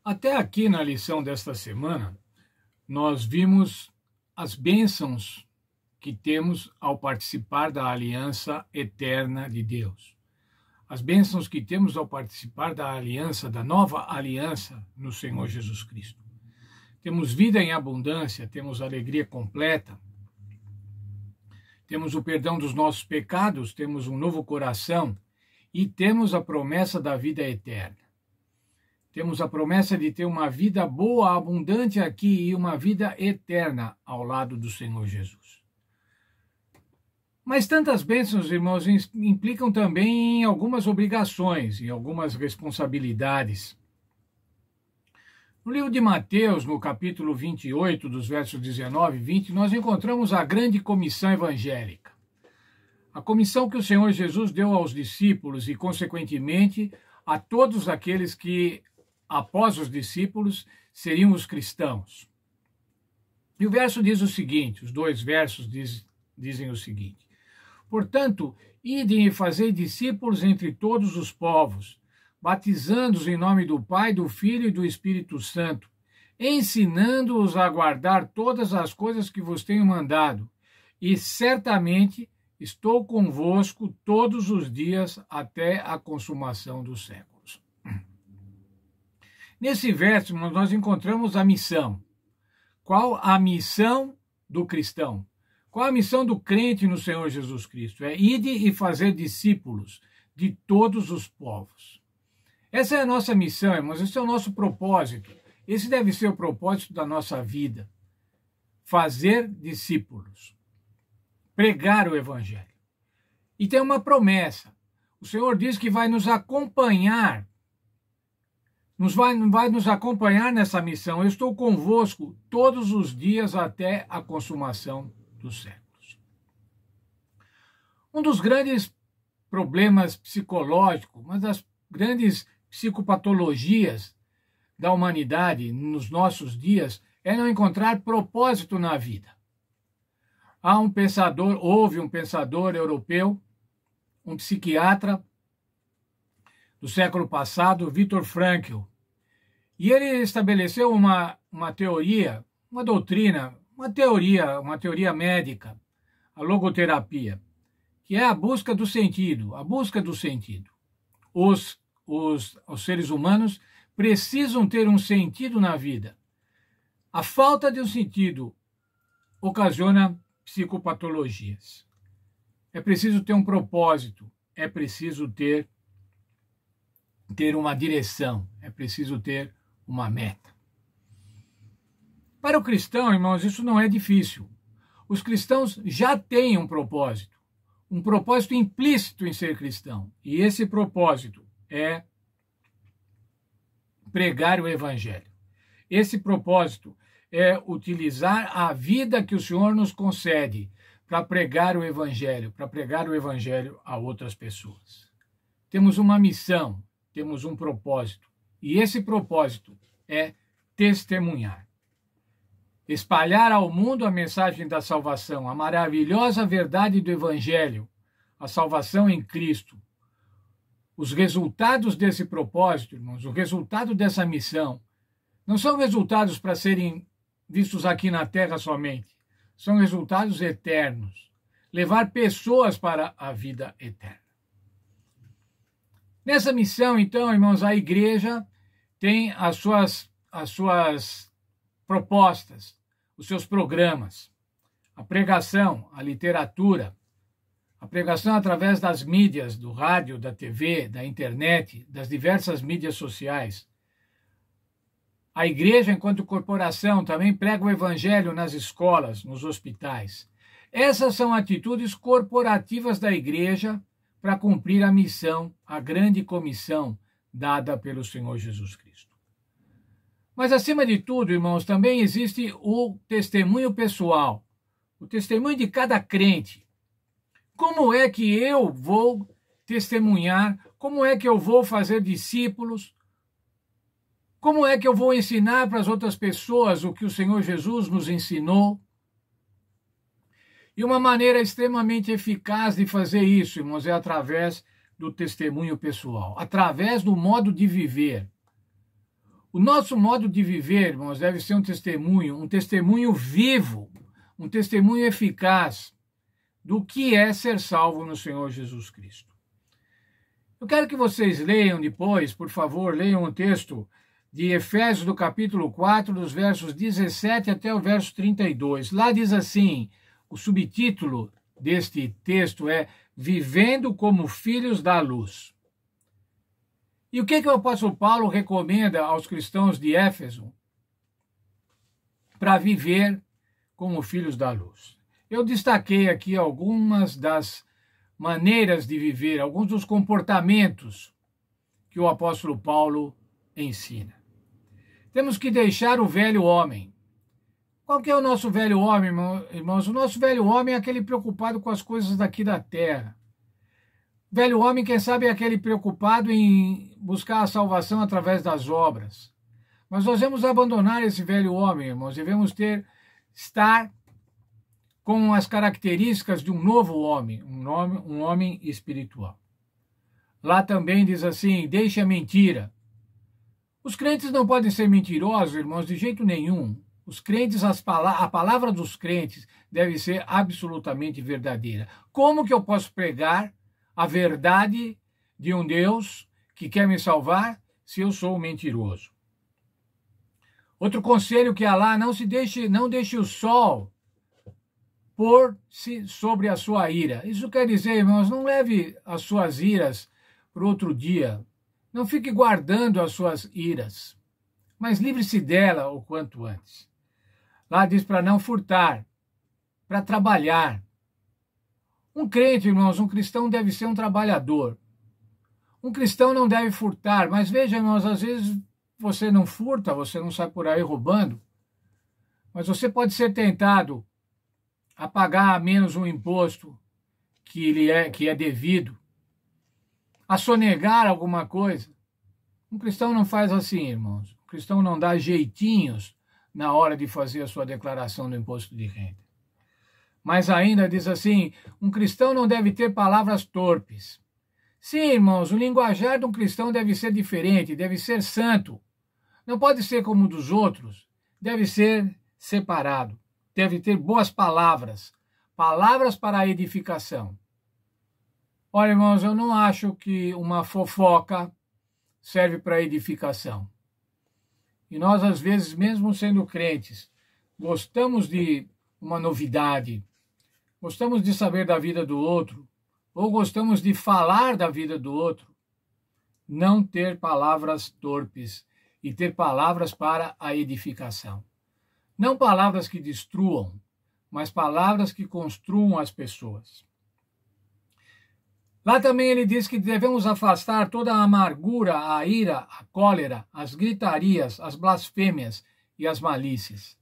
Até aqui na lição desta semana, nós vimos as bênçãos que temos ao participar da aliança eterna de Deus. As bênçãos que temos ao participar da aliança, da nova aliança no Senhor Jesus Cristo. Temos vida em abundância, temos alegria completa, temos o perdão dos nossos pecados, temos um novo coração e temos a promessa da vida eterna. Temos a promessa de ter uma vida boa, abundante aqui e uma vida eterna ao lado do Senhor Jesus. Mas tantas bênçãos, irmãos, implicam também em algumas obrigações, em algumas responsabilidades. No livro de Mateus, no capítulo 28, dos versos 19 e 20, nós encontramos a grande comissão evangélica. A comissão que o Senhor Jesus deu aos discípulos e, consequentemente, a todos aqueles que, após os discípulos, seriam os cristãos. E o verso diz o seguinte, os dois versos dizem o seguinte: portanto, idem e fazei discípulos entre todos os povos, batizando-os em nome do Pai, do Filho e do Espírito Santo, ensinando-os a guardar todas as coisas que vos tenho mandado, e certamente estou convosco todos os dias até a consumação dos séculos. Nesse verso, nós encontramos a missão. Qual a missão do cristão? Qual a missão do crente no Senhor Jesus Cristo? É ide e fazer discípulos de todos os povos. Essa é a nossa missão, irmãos, esse é o nosso propósito. Esse deve ser o propósito da nossa vida. Fazer discípulos. Pregar o Evangelho. E tem uma promessa. O Senhor diz que vai nos acompanhar. Vai nos acompanhar nessa missão. Eu estou convosco todos os dias até a consumação dos séculos. Um dos grandes problemas psicológicos, uma das grandes psicopatologias da humanidade nos nossos dias é não encontrar propósito na vida. Houve um pensador europeu, um psiquiatra do século passado, Viktor Frankl, e ele estabeleceu uma teoria, uma doutrina, uma teoria médica, a logoterapia, que é a busca do sentido, Os seres humanos precisam ter um sentido na vida. A falta de um sentido ocasiona psicopatologias. É preciso ter um propósito, é preciso ter uma direção, é preciso ter uma meta. Para o cristão, irmãos, isso não é difícil. Os cristãos já têm um propósito implícito em ser cristão. E esse propósito é pregar o Evangelho. Esse propósito é utilizar a vida que o Senhor nos concede para pregar o Evangelho a outras pessoas. Temos uma missão, temos um propósito. E esse propósito é testemunhar. Espalhar ao mundo a mensagem da salvação, a maravilhosa verdade do Evangelho, a salvação em Cristo. Os resultados desse propósito, irmãos, o resultado dessa missão, não são resultados para serem vistos aqui na terra somente, são resultados eternos. Levar pessoas para a vida eterna. Nessa missão, então, irmãos, a igreja tem as suas propostas, os seus programas, a pregação, a literatura, a pregação através das mídias, do rádio, da TV, da internet, das diversas mídias sociais. A igreja, enquanto corporação, também prega o Evangelho nas escolas, nos hospitais. Essas são atitudes corporativas da igreja para cumprir a missão, a grande comissão dada pelo Senhor Jesus Cristo. Mas, acima de tudo, irmãos, também existe o testemunho pessoal, o testemunho de cada crente. Como é que eu vou testemunhar? Como é que eu vou fazer discípulos? Como é que eu vou ensinar para as outras pessoas o que o Senhor Jesus nos ensinou? E uma maneira extremamente eficaz de fazer isso, irmãos, é através do testemunho pessoal, através do modo de viver. O nosso modo de viver, irmãos, deve ser um testemunho vivo, um testemunho eficaz do que é ser salvo no Senhor Jesus Cristo. Eu quero que vocês leiam depois, por favor, leiam um texto de Efésios, do capítulo 4, dos versos 17 até o verso 32. Lá diz assim, o subtítulo deste texto é Vivendo como Filhos da Luz. E o que o apóstolo Paulo recomenda aos cristãos de Éfeso para viver como filhos da luz? Eu destaquei aqui algumas das maneiras de viver, alguns dos comportamentos que o apóstolo Paulo ensina. Temos que deixar o velho homem. Qual que é o nosso velho homem, irmãos? O nosso velho homem é aquele preocupado com as coisas daqui da terra. Velho homem, quem sabe, é aquele preocupado em buscar a salvação através das obras. Mas nós devemos abandonar esse velho homem, irmãos. Devemos estar com as características de um novo homem, um homem espiritual. Lá também diz assim, deixe a mentira. Os crentes não podem ser mentirosos, irmãos, de jeito nenhum. Os crentes, a palavra dos crentes deve ser absolutamente verdadeira. Como que eu posso pregar a verdade de um Deus que quer me salvar se eu sou mentiroso? Outro conselho que há lá, não deixe o sol pôr-se sobre a sua ira. Isso quer dizer, irmãos, não leve as suas iras para outro dia. Não fique guardando as suas iras, mas livre-se dela o quanto antes. Lá diz para não furtar, para trabalhar. Um crente, irmãos, um cristão deve ser um trabalhador. Um cristão não deve furtar, mas veja, irmãos, às vezes você não furta, você não sai por aí roubando, mas você pode ser tentado a pagar menos um imposto que é devido, a sonegar alguma coisa. Um cristão não faz assim, irmãos. Um cristão não dá jeitinhos na hora de fazer a sua declaração do imposto de renda. Mas ainda diz assim, um cristão não deve ter palavras torpes. Sim, irmãos, o linguajar de um cristão deve ser diferente, deve ser santo. Não pode ser como o dos outros, deve ser separado. Deve ter boas palavras, palavras para a edificação. Olha, irmãos, eu não acho que uma fofoca serve para edificação. E nós, às vezes, mesmo sendo crentes, gostamos de uma novidade, gostamos de saber da vida do outro, ou gostamos de falar da vida do outro. Não ter palavras torpes e ter palavras para a edificação. Não palavras que destruam, mas palavras que construam as pessoas. Lá também ele diz que devemos afastar toda a amargura, a ira, a cólera, as gritarias, as blasfêmias e as malícias.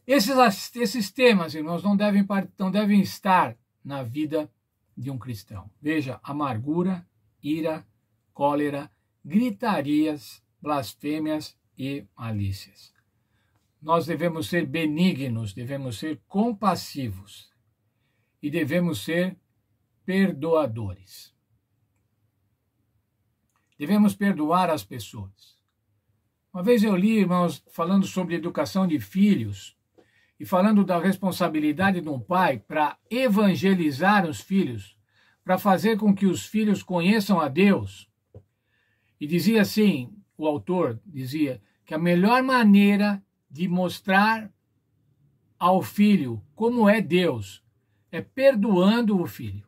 Esses temas, irmãos, não devem estar na vida de um cristão. Veja, amargura, ira, cólera, gritarias, blasfêmias e malícias. Nós devemos ser benignos, devemos ser compassivos e devemos ser perdoadores. Devemos perdoar as pessoas. Uma vez eu li, irmãos, falando sobre educação de filhos e falando da responsabilidade de um pai para evangelizar os filhos, para fazer com que os filhos conheçam a Deus. E dizia assim, o autor dizia que a melhor maneira de mostrar ao filho como é Deus é perdoando o filho.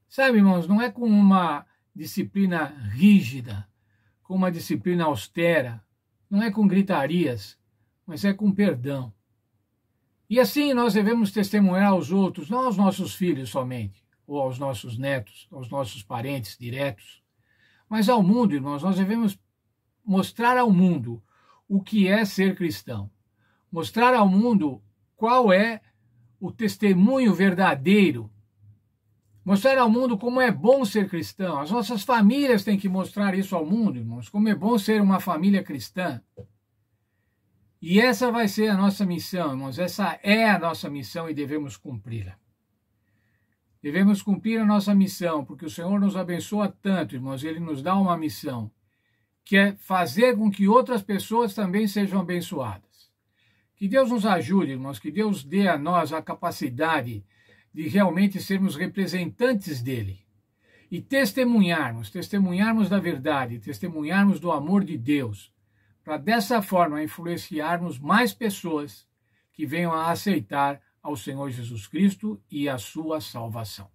Sabe, irmãos, não é com uma disciplina rígida, com uma disciplina austera, não é com gritarias, mas é com perdão. E assim nós devemos testemunhar aos outros, não aos nossos filhos somente, ou aos nossos netos, aos nossos parentes diretos, mas ao mundo, irmãos. Nós devemos mostrar ao mundo o que é ser cristão, mostrar ao mundo qual é o testemunho verdadeiro, mostrar ao mundo como é bom ser cristão. As nossas famílias têm que mostrar isso ao mundo, irmãos, como é bom ser uma família cristã. E essa vai ser a nossa missão, irmãos, essa é a nossa missão e devemos cumpri-la. Devemos cumprir a nossa missão, porque o Senhor nos abençoa tanto, irmãos, Ele nos dá uma missão, que é fazer com que outras pessoas também sejam abençoadas. Que Deus nos ajude, irmãos, que Deus dê a nós a capacidade de realmente sermos representantes dele e testemunharmos da verdade, testemunharmos do amor de Deus, para dessa forma influenciarmos mais pessoas que venham a aceitar ao Senhor Jesus Cristo e a sua salvação.